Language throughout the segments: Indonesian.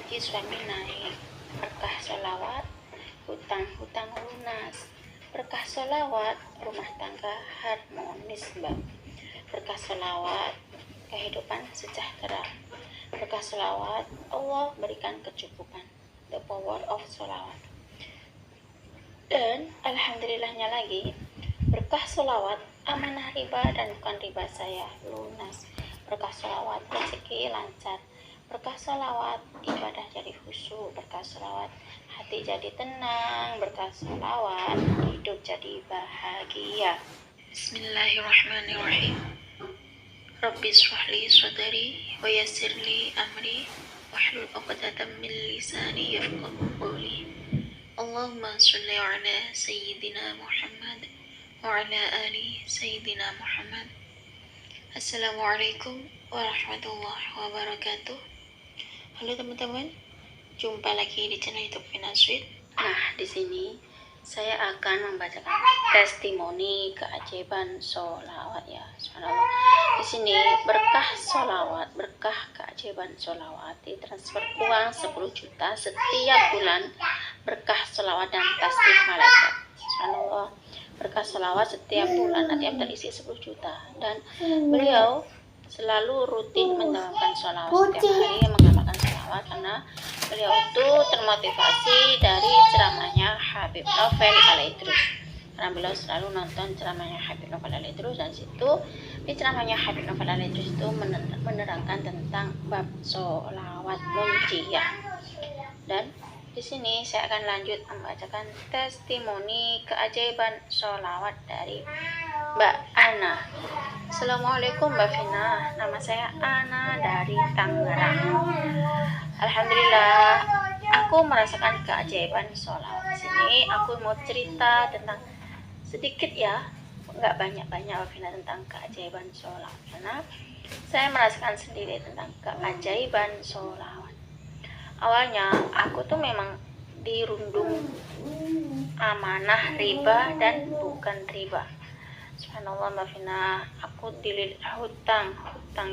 gaji suami naik, berkah sholawat, hutang-hutang lunas, berkah sholawat, rumah tangga harmonis mbak, berkah sholawat, kehidupan sejahtera, berkah sholawat, Allah berikan kecukupan, the power of sholawat. Dan alhamdulillahnya lagi, berkah sholawat, amanah riba dan bukan riba saya lunas, berkah sholawat, rezeki lancar, berkah sholawat, ibadah jadi khusyuk, berkah sholawat, hati jadi tenang, berkah sholawat, hidup jadi bahagia. Bismillahirrahmanirrahim. Rabbi shrah li sadri wa yassir li amri wahlul 'uqdatam min lisani yafqahu qawli. Allahumma shalli ala sayyidina Muhammad wa ala ali sayyidina Muhammad. Assalamualaikum warahmatullahi wabarakatuh. Halo teman-teman, jumpa lagi di channel YouTube Finasweet. Nah, di sini saya akan membacakan testimoni keajaiban sholawat ya. Subhanallah. Di sini berkah sholawat, berkah keajaiban sholawat, ditransfer uang 10 juta setiap bulan, berkah sholawat dan tasbih malaikat. Subhanallah. Berkah sholawat setiap bulan ATM terisi 10 juta dan beliau selalu rutin mendalamkan sholawat setiap hari, mengamalkan sholawat karena beliau itu termotivasi dari ceramahnya Habib Novel Alaidrus, karena beliau selalu nonton ceramahnya Habib Novel Alaidrus, dan situ di ceramahnya Habib Novel Alaidrus itu menerangkan tentang bab sholawat munjiyah. Dan di sini saya akan lanjut membacakan testimoni keajaiban sholawat dari Mbak Ana. Assalamualaikum Mbak Vina, nama saya Ana dari Tangerang. Alhamdulillah, aku merasakan keajaiban sholawat. Di sini aku mau cerita tentang sedikit ya, nggak banyak-banyak Mbak Vina, tentang keajaiban sholawat, karena saya merasakan sendiri tentang keajaiban sholawat. Awalnya aku tuh memang dirundung amanah riba dan bukan riba. Subhanallah Mbak Vina, aku dililit hutang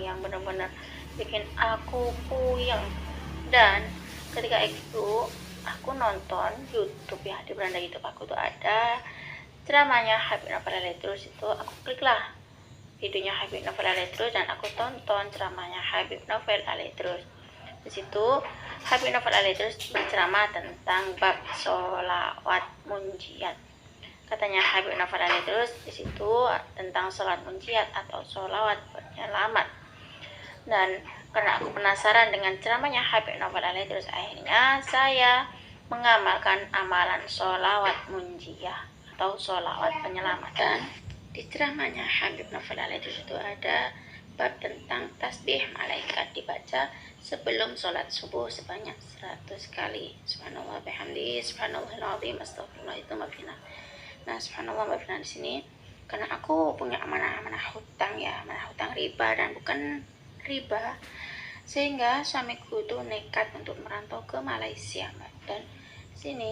yang benar-benar bikin aku puyeng. Dan ketika itu aku nonton YouTube ya, di beranda YouTube aku tuh ada ceramahnya Habib Novel Alaidrus, itu aku kliklah videonya Habib Novel Alaidrus dan aku tonton ceramahnya Habib Novel Alaidrus. Di situ Habib Novel Alaidrus berceramah tentang bab sholawat munjiyat. Katanya Habib Novel Alaidrus di situ tentang sholat munjiyat atau sholawat penyelamat. Dan karena aku penasaran dengan ceramahnya Habib Novel Alaidrus, akhirnya saya mengamalkan amalan sholawat munjiyah atau sholawat penyelamat. Dan di ceramahnya Habib Novel Alaidrus itu ada bab tentang tasbih malaikat dibaca sebelum sholat subuh sebanyak 100 kali. Subhanallah bihamdi, subhanallahil azim, astagfirullah, itu Mbak Vina. Nah, subhanallah Mbak Vina, di sini karena aku punya amanah hutang ya, amanah hutang riba dan bukan riba, sehingga suamiku itu nekat untuk merantau ke Malaysia Mbak. Dan di sini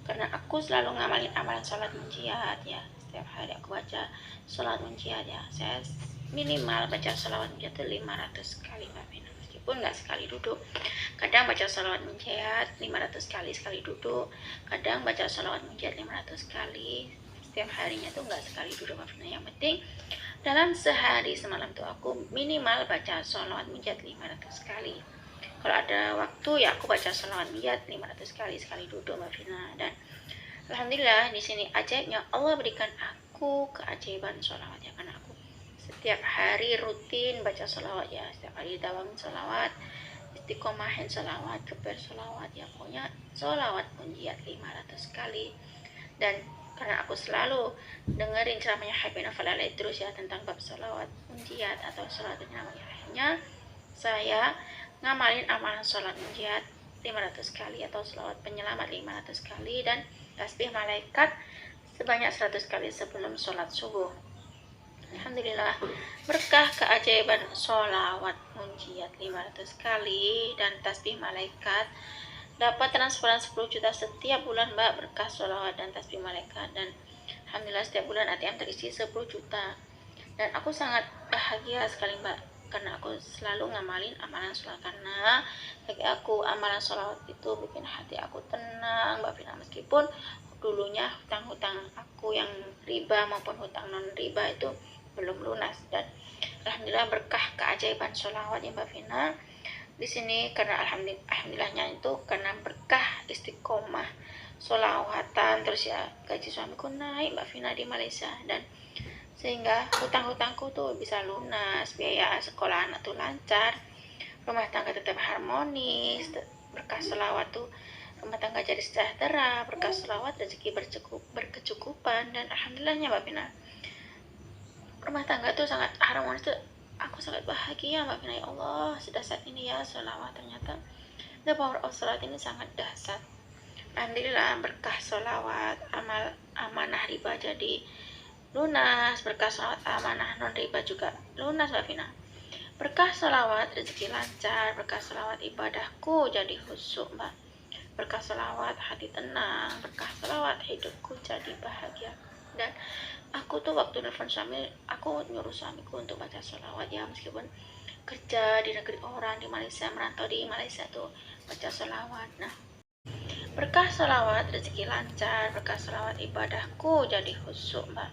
karena aku selalu ngamalin amalan sholat munjiyat ya, setiap hari aku baca sholat munjiyat ya, saya minimal baca sholawat munjiyat itu 500 kali Mbak Vina, meskipun nggak sekali duduk. Kadang baca sholawat munjiyat 500 kali sekali duduk, kadang baca sholawat munjiyat 500 kali setiap harinya tuh nggak sekali duduk Mbak Vina. Yang penting dalam sehari semalam tuh aku minimal baca sholawat munjiyat 500 kali. Kalau ada waktu ya aku baca sholawat munjiyat 500 kali sekali duduk Mbak Vina. Dan alhamdulillah di sini ajaibnya Allah berikan aku keajaiban sholawat ya, karena aku setiap hari rutin baca sholawat ya, setiap hari dawangin sholawat, istiqomahin sholawat, keber sholawat ya, pokoknya sholawat munjiyat 500 kali. Dan karena aku selalu dengerin ceramahnya Habib Novel Alaidrus ya tentang bab sholawat munjiyat atau sholawat penyelamat, akhirnya saya ngamalin amalan sholat munjiyat 500 kali atau sholawat penyelamat 500 kali dan tasbih malaikat sebanyak 100 kali sebelum sholat subuh. Alhamdulillah, berkah keajaiban sholawat munjiyat 500 kali dan tasbih malaikat, dapat transferan 10 juta setiap bulan Mbak, berkah sholawat dan tasbih malaikat. Dan alhamdulillah setiap bulan ATM terisi 10 juta. Dan aku sangat bahagia sekali Mbak, karena aku selalu ngamalin amalan sholat, karena bagi aku amalan sholawat itu bikin hati aku tenang Mbak Vina. Meskipun dulunya hutang-hutang aku yang riba maupun hutang non riba itu belum lunas, dan alhamdulillah berkah keajaiban sholawat ya Mbak Vina di sini, karena alhamdulillahnya itu karena berkah istiqomah sholawatan, terus ya gaji suamiku naik Mbak Vina di Malaysia, dan sehingga hutang-hutangku tuh bisa lunas, biaya sekolah anak tuh lancar, rumah tangga tetap harmonis. Berkah sholawat tuh rumah tangga jadi sejahtera, berkah sholawat rezeki berkecukupan, dan alhamdulillahnya Mbak Vina rumah tangga tuh sangat harmonis tuh. Aku sangat bahagia Mbak Vina, ya Allah sedahsyat ini ya sholawat. Ternyata the power of sholawat ini sangat dahsyat. Alhamdulillah berkah sholawat amanah riba jadi lunas, berkah sholawat amanah non riba juga lunas Mbak Vina. Berkah sholawat rezeki lancar, berkah sholawat ibadahku jadi khusyuk Mbak. Berkah sholawat hati tenang, berkah sholawat hidupku jadi bahagia. Dan aku tuh waktu nelfon suami, aku nyuruh suamiku untuk baca sholawat ya, meskipun kerja di negeri orang di Malaysia, merantau di Malaysia tuh baca sholawat. Nah, berkah sholawat rezeki lancar, berkah sholawat ibadahku jadi khusyuk Mbak.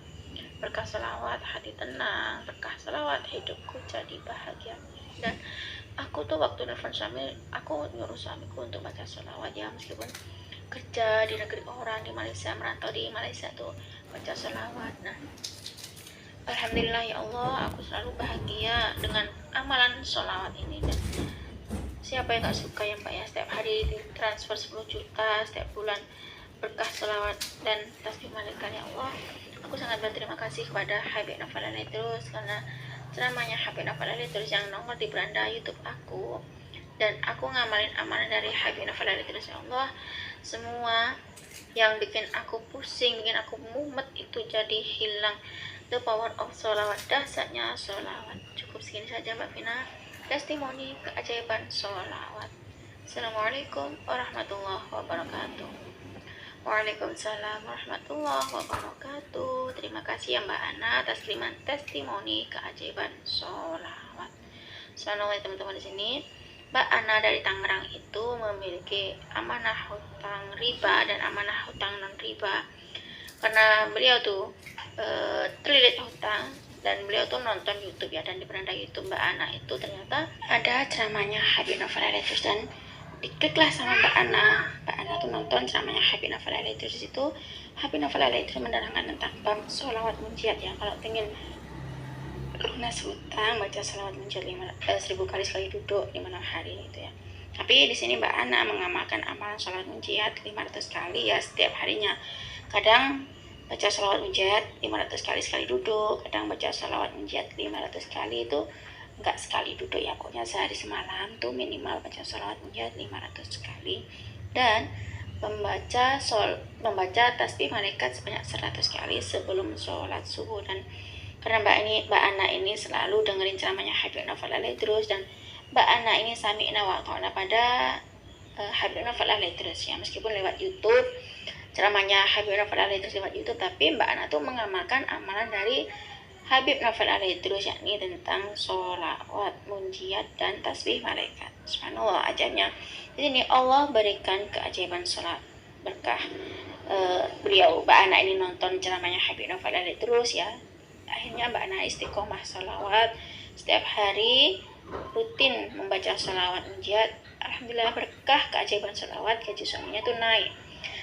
Berkah sholawat hati tenang, berkah sholawat hidupku jadi bahagia. Dan aku tuh waktu nelfon suami, aku nyuruh suamiku untuk baca sholawat ya, meskipun kerja di negeri orang di Malaysia, merantau di Malaysia tuh baca sholawat. Nah, alhamdulillah ya Allah, aku selalu bahagia dengan amalan sholawat ini. Dan siapa yang gak suka ya Mbak ya, setiap hari transfer 10 juta setiap bulan, berkah sholawat dan tasbih malaikat ya Allah. Aku sangat berterima kasih kepada Habib Novel Terus, karena ceramahnya Habib Novel Terus yang nongol di beranda YouTube aku, dan aku ngamalin amalan dari Habib Novel Terus ya Allah. Semua yang bikin aku pusing, bikin aku mumet itu jadi hilang. The power of sholawat, dahsyatnya sholawat. Cukup segini saja Mbak Vina, testimoni keajaiban sholawat. Assalamualaikum warahmatullahi wabarakatuh. Waalaikumsalam warahmatullahi wabarakatuh. Terima kasih ya Mbak Ana atas kiriman testimoni keajaiban sholawat. Subhanallah teman-teman, di sini Mbak Ana dari Tangerang itu memiliki amanah hutang riba dan amanah hutang non riba, karena beliau tuh terlilit hutang, dan beliau tuh nonton YouTube ya, dan di beranda YouTube Mbak Ana itu ternyata ada ceramahnya Habib Novel Terus, dan dikliklah sama Mbak Ana. Mbak Ana tuh nonton ceramahnya Habib Novel Terus. Di situ Habib Novel Terus menerangkan tentang bab sholawat munjiat ya, kalau ingin lunas hutang baca sholawat munjiat 1000 kali sekali duduk di malam hari itu ya. Tapi di sini Mbak Ana mengamalkan amalan sholawat munjiat 500 kali ya setiap harinya. Kadang baca sholawat munjiat 500 kali sekali duduk, kadang baca sholawat munjiat 500 kali itu enggak sekali duduk ya, pokoknya sehari semalam tuh minimal baca sholawat munjiat 500 kali, dan membaca tasbih malaikat sebanyak 100 kali sebelum sholat subuh. Dan karena Mbak Ana ini selalu dengerin ceramahnya Habib Novel Terus, dan Mbak Ana ini sami'na wa ta'na pada Habib Novel Terus ya, meskipun lewat YouTube ceramahnya Habib Novel Terus lewat YouTube, tapi Mbak Ana tuh mengamalkan amalan dari Habib Novel Terus, yakni tentang sholawat munjiat dan tasbih malaikat. Subhanallah ajaibnya. Di sini Allah berikan keajaiban sholat berkah beliau Mbak Ana ini nonton ceramahnya Habib Novel Terus ya. Akhirnya Mbak Ana istiqomah sholawat setiap hari, rutin membaca sholawat munjiat. Alhamdulillah berkah keajaiban sholawat, gaji suaminya tuh naik,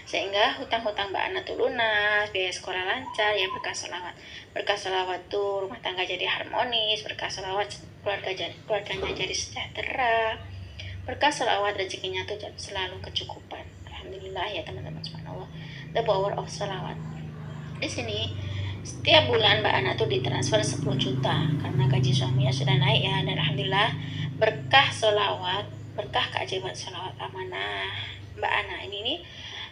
sehingga hutang-hutang Mbak Ana tuh lunas, biaya sekolah lancar ya, berkah sholawat. Berkah sholawat tuh rumah tangga jadi harmonis, berkah sholawat keluarganya jadi sejahtera, berkah sholawat rezekinya tuh selalu kecukupan. Alhamdulillah ya teman-teman, subhanallah, the power of sholawat. Di sini setiap bulan Mbak Ana tuh ditransfer 10 juta karena gaji suaminya sudah naik ya, dan alhamdulillah berkah sholawat, berkah keajaiban sholawat amanah Mbak Ana ini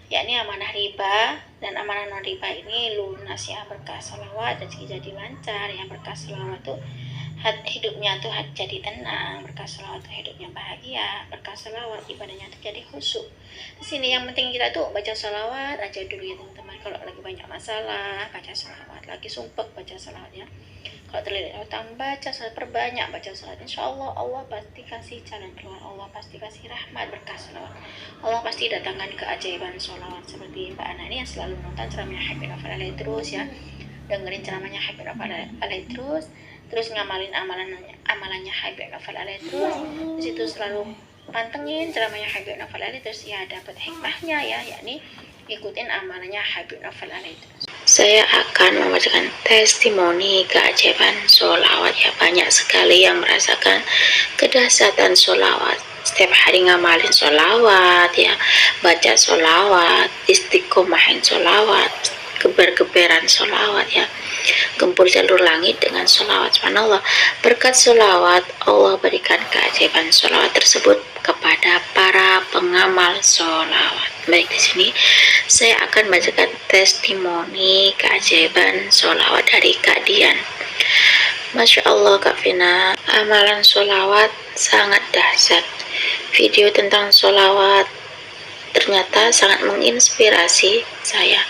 yakni amanah riba dan amanah non riba ini lunas ya. Berkah sholawat rezeki jadi lancar ya, berkah sholawat tuh hidupnya tuh jadi tenang, berkah sholawat tuh hidupnya bahagia, berkah sholawat ibadahnya tuh jadi khusyuk. Di sini yang penting kita tuh baca sholawat aja dulu ya teman-teman. Kalau lagi banyak masalah baca sholawat, lagi sumpek baca sholawat ya. Kalau terlilit hutang, baca salat, perbanyak baca salat. Insya Allah Allah pasti kasih jalan keluar, Allah pasti kasih rahmat berkah salawat. Allah pasti datangkan keajaiban salawat. Seperti Mbak Ana ini yang selalu nonton ceramahnya Habib Novel Alaih terus ya, dengerin ceramahnya Habib Novel Alaih terus ngamalin amalannya Habib Novel Alaih terus. Di situ selalu pantengin ceramahnya Habib Novel Alaih terus ya, dapat hikmahnya ya, yakni ikutin amalannya Habib Novel Alaih terus. Saya akan membacakan testimoni keajaiban sholawat ya. Banyak sekali yang merasakan kedahsyatan sholawat. Setiap hari ngamalin sholawat ya, baca sholawat, istiqomahin sholawat, geber-geberan sholawat ya, gempur jalur langit dengan sholawat. Subhanallah, berkat sholawat Allah berikan keajaiban sholawat tersebut kepada para pengamal sholawat. Baik, di sini saya akan bacakan testimoni keajaiban sholawat dari Kak Dian. Masya Allah Kak Vina, amalan sholawat sangat dahsyat. Video tentang sholawat ternyata sangat menginspirasi saya,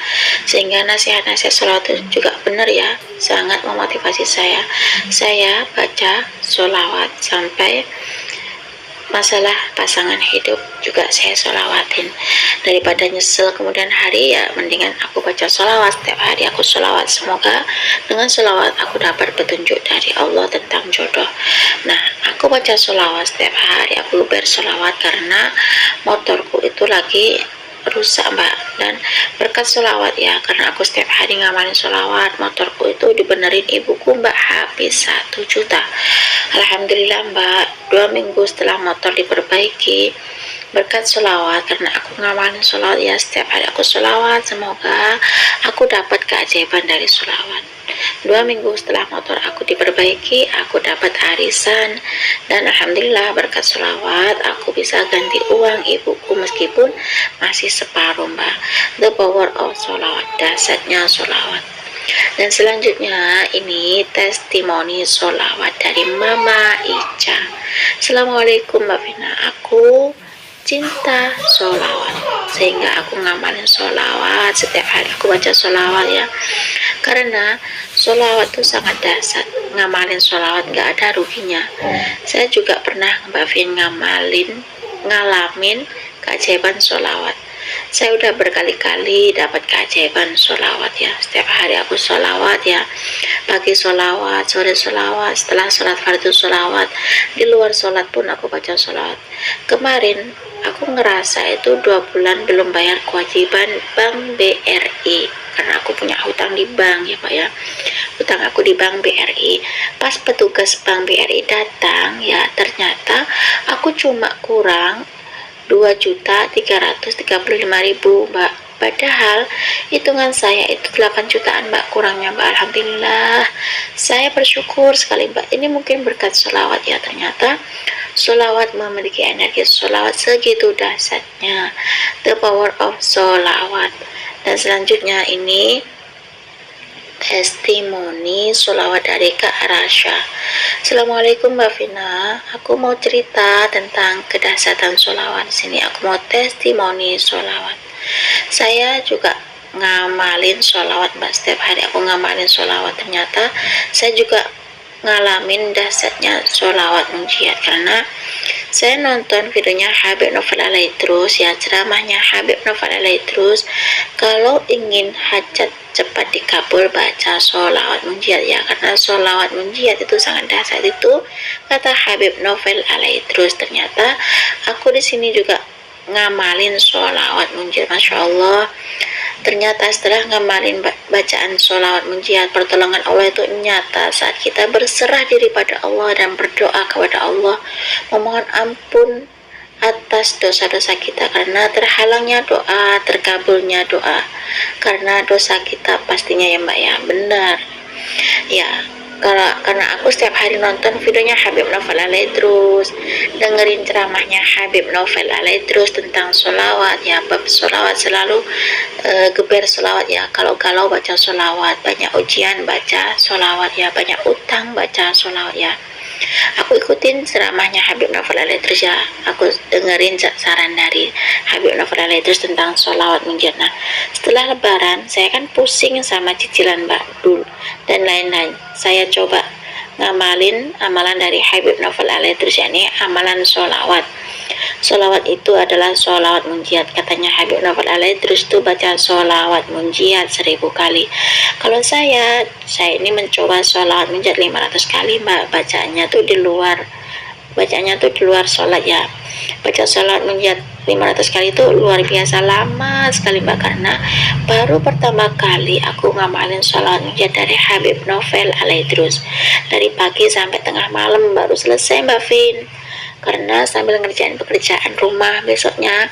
sehingga nasihat-nasihat sholawat itu juga benar ya, sangat memotivasi saya. Saya baca sholawat sampai masalah pasangan hidup juga saya sholawatin. Daripada nyesel kemudian hari ya, mendingan aku baca sholawat. Setiap hari aku sholawat, semoga dengan sholawat aku dapat petunjuk dari Allah tentang jodoh. Nah, aku baca sholawat setiap hari, aku bersholawat karena motorku itu lagi rusak Mbak, dan berkat sholawat ya, karena aku setiap hari ngamalin sholawat, motorku itu dibenerin ibuku Mbak, habis 1 juta. Alhamdulillah Mbak, 2 minggu setelah motor diperbaiki berkat sholawat, karena aku ngamalin sholawat ya, setiap hari aku sholawat, semoga aku dapat keajaiban dari sholawat. 2 minggu setelah motor aku diperbaiki, aku dapat arisan, dan alhamdulillah berkat sholawat aku bisa ganti uang ibuku meskipun masih separuh Mbak. The power of sholawat, dahsyatnya sholawat. Dan selanjutnya ini testimoni sholawat dari Mama Ica. Assalamualaikum Mbak Vina, aku cinta sholawat sehingga aku ngamalin sholawat, setiap hari aku baca sholawat ya, karena sholawat itu sangat dahsyat. Ngamalin sholawat gak ada ruginya. Saya juga pernah Mbak Vin ngalamin keajaiban sholawat. Saya udah berkali-kali dapat keajaiban sholawat ya. Setiap hari aku sholawat ya, pagi sholawat, sore sholawat, setelah sholat fardu sholawat, di luar sholat pun aku baca sholawat. Kemarin aku ngerasa itu 2 bulan belum bayar kewajiban Bank BRI, karena aku punya hutang di bank ya Pak ya, hutang aku di Bank BRI. Pas petugas Bank BRI datang ya, ternyata aku cuma kurang 2.335.000 Mbak, padahal hitungan saya itu 8 jutaan Mbak kurangnya Mbak. Alhamdulillah, saya bersyukur sekali Mbak. Ini mungkin berkat sholawat ya, ternyata sholawat memiliki energi sholawat segitu dahsyatnya. The power of sholawat. Dan selanjutnya ini testimoni sholawat dari Kak Rasya. Assalamualaikum Mbak Vina, aku mau cerita tentang kedahsyatan sholawat. Sini aku mau testimoni sholawat. Saya juga ngamalin sholawat Mbak, setiap hari aku ngamalin sholawat. Ternyata saya juga ngalamin dahsyatnya sholawat munjiat, karena saya nonton videonya Habib Novel Alaih terus ya, ceramahnya Habib Novel Alaih terus. Kalau ingin hajat cepat dikabul, baca sholawat munjiat ya, karena sholawat munjiat itu sangat dahsyat, itu kata Habib Novel Alaih terus. Ternyata aku di sini juga ngamalin sholawat munjiat. Masya Allah, ternyata setelah ngamalin bacaan sholawat munjiat, pertolongan Allah itu nyata saat kita berserah diri pada Allah dan berdoa kepada Allah, memohon ampun atas dosa-dosa kita, karena terhalangnya doa, terkabulnya doa karena dosa kita pastinya ya Mbak ya, benar ya. Karena aku setiap hari nonton videonya Habib Novel Alaih terus, dengerin ceramahnya Habib Novel Alaih terus tentang sholawat ya, bab sholawat selalu geber sholawat ya, kalau baca sholawat, banyak ujian baca sholawat ya, banyak utang baca sholawat ya. Aku ikutin ceramahnya Habib Novel Alaih terus ya, aku dengerin saran dari Habib Novel Alaih terus tentang sholawat munjiat. Nah, setelah lebaran saya kan pusing sama cicilan Mbak Dul dan lain-lain, saya coba ngamalin amalan dari Habib Novel Alaidrus, yakni amalan sholawat. Sholawat itu adalah sholawat munjiat. Katanya Habib Novel Alaidrus itu baca sholawat munjiat 1000 kali. Kalau saya ini mencoba sholawat munjiat 500 kali, Mbak. Bacanya tuh di luar sholat ya. Baca sholawat munjiat 500 kali itu luar biasa lama sekali, Mbak, karena baru pertama kali aku ngamalin sholawat munjiat dari Habib Novel Alaidrus. Dari pagi sampai tengah malam baru selesai, Mbak Vin, karena sambil ngerjain pekerjaan rumah. Besoknya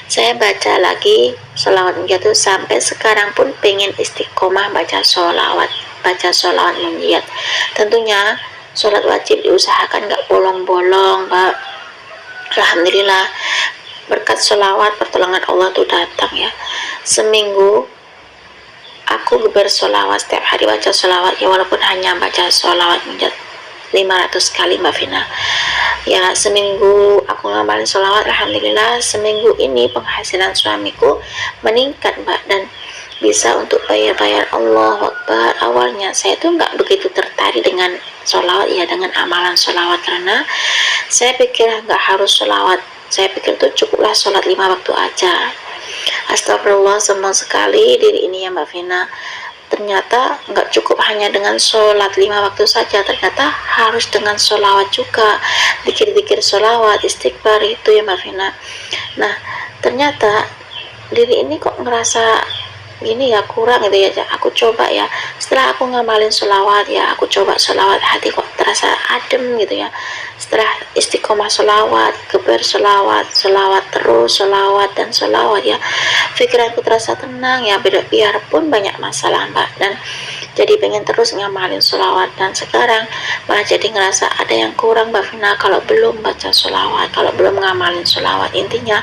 saya baca lagi sholawat munjiat itu, sampai sekarang pun pengen istiqomah baca sholawat munjiat. Tentunya sholat wajib diusahakan gak bolong-bolong, Mbak. Alhamdulillah berkat sholawat pertolongan Allah tuh datang ya. Seminggu aku bersholawat, setiap hari baca sholawat ya, walaupun hanya baca sholawat munjiat 500 kali, Mbak Vina ya. Seminggu aku ngamalin sholawat, alhamdulillah seminggu ini penghasilan suamiku meningkat, Mbak, dan bisa untuk bayar Allah Akbar. Awalnya saya tuh nggak begitu tertarik dengan sholawat ya, dengan amalan sholawat, karena saya pikir nggak harus sholawat. Saya pikir tuh cukuplah sholat 5 waktu aja. Astagfirullah, semua sekali diri ini ya, Mbak Vina. Ternyata nggak cukup hanya dengan sholat 5 waktu saja, ternyata harus dengan sholawat juga, dikir-dikir sholawat, istighfar itu ya, Mbak Vina. Nah, ternyata diri ini kok ngerasa gini ya, kurang gitu ya. Aku coba ya, setelah aku ngamalin sholawat ya, aku coba sholawat, hati kok terasa adem gitu ya. Setelah istiqomah sholawat, geber sholawat terus, sholawat dan sholawat ya, pikiranku terasa tenang ya, biarpun banyak masalah, Mbak, dan jadi pengen terus ngamalin sholawat. Dan sekarang malah jadi ngerasa ada yang kurang, Mbak Vina, kalau belum baca sholawat, kalau belum ngamalin sholawat. Intinya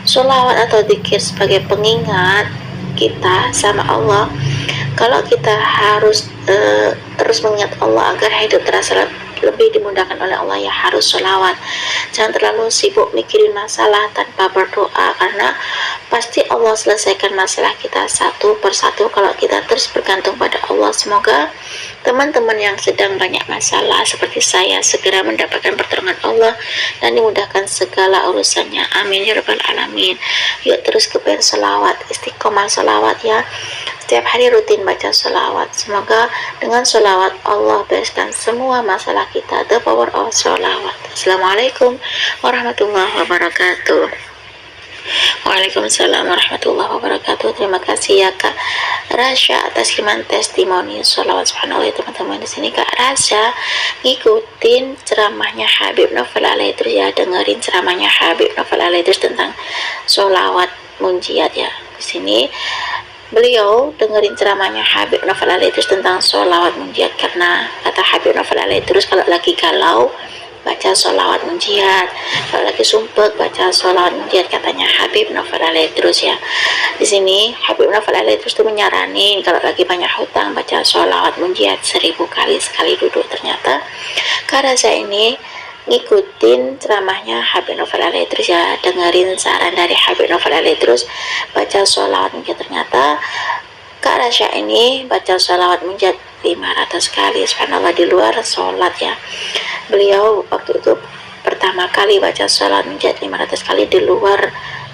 sholawat atau dzikir sebagai pengingat kita sama Allah. Kalau kita harus terus mengingat Allah agar hidup terasa lebih dimudahkan oleh Allah ya, harus sholawat. Jangan terlalu sibuk mikirin masalah tanpa berdoa, karena pasti Allah selesaikan masalah kita satu persatu kalau kita terus bergantung pada Allah. Semoga teman-teman yang sedang banyak masalah seperti saya segera mendapatkan pertolongan Allah dan dimudahkan segala urusannya. Amin ya rabbal alamin. Yuk terus kepen sholawat, istiqomah sholawat ya. Setiap hari rutin baca sholawat. Semoga dengan sholawat Allah bereskan semua masalah kita. The power of sholawat. Assalamualaikum warahmatullahi wabarakatuh. Waalaikumsalam warahmatullahi wabarakatuh. Terima kasih ya Kak Rasya atas kiriman testimoni sholawat. Subhanallah ya teman-teman. Di sini Kak Rasya ngikutin ceramahnya Habib Novel Alaidrus ya, dengerin ceramahnya Habib Novel Alaidrus tentang sholawat munjiat ya. Di sini beliau dengerin ceramahnya Habib Novel Alaidrus tentang sholawat munjiat, karena kata Habib Novel Alaidrus kalau lagi galau baca sholawat munjiat, kalau lagi sumpek baca sholawat munjiat, katanya Habib Novel Alaidrus ya. Di sini Habib Novel Alaidrus itu menyaranin kalau lagi banyak hutang baca sholawat munjiat 1000 kali sekali duduk. Ternyata karena saya ini ngikutin ceramahnya Habib Novel Alaidrus ya, dengerin saran dari Habib Novel Alaidrus baca sholawat munjiat. Ternyata Kak Rasya ini baca sholawat munjiat 500 kali, subhanallah, di luar sholat ya. Beliau waktu itu pertama kali baca sholawat munjiat 500 kali di luar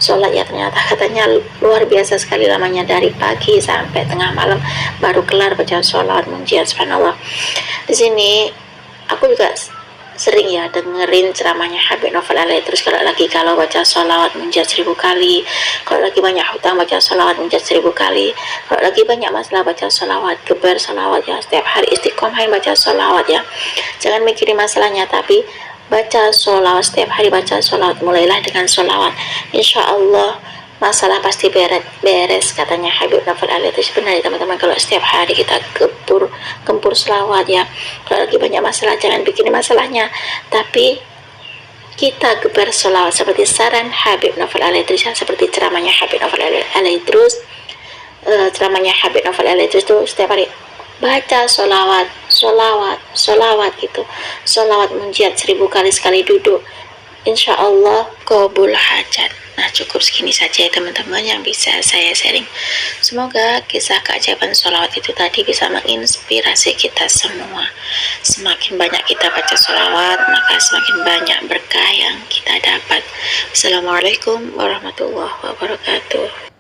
sholat ya. Ternyata katanya luar biasa sekali lamanya, dari pagi sampai tengah malam baru kelar baca sholawat munjiat, subhanallah. Di sini aku juga sering ya dengerin ceramahnya Habib Novel Alaidrus kalau lagi galau baca sholawat munjiat 1000 kali, kalau lagi banyak hutang baca sholawat munjiat 1000 kali, kalau lagi banyak masalah baca sholawat, geber sholawat ya. Setiap hari istiqomah baca sholawat ya, jangan mikirin masalahnya tapi baca sholawat, setiap hari baca sholawat. Mulailah dengan sholawat, insya Allah masalah pasti beres, katanya Habib Novel Alaidrus. Benar ya teman-teman, kalau setiap hari kita gempur sholawat ya. Kalau lagi banyak masalah jangan bikin masalahnya, tapi kita geber sholawat seperti saran Habib Novel Alaidrus ya, seperti ceramahnya Habib Novel Alaidrus. Ceramahnya Habib Novel Alaidrus itu setiap hari baca sholawat gitu, sholawat munjiat 1000 kali sekali duduk. Insya Allah qabul hajat. Nah, cukup segini saja ya teman-teman yang bisa saya sharing. Semoga kisah keajaiban sholawat itu tadi bisa menginspirasi kita semua. Semakin banyak kita baca sholawat, maka semakin banyak berkah yang kita dapat. Assalamualaikum warahmatullahi wabarakatuh.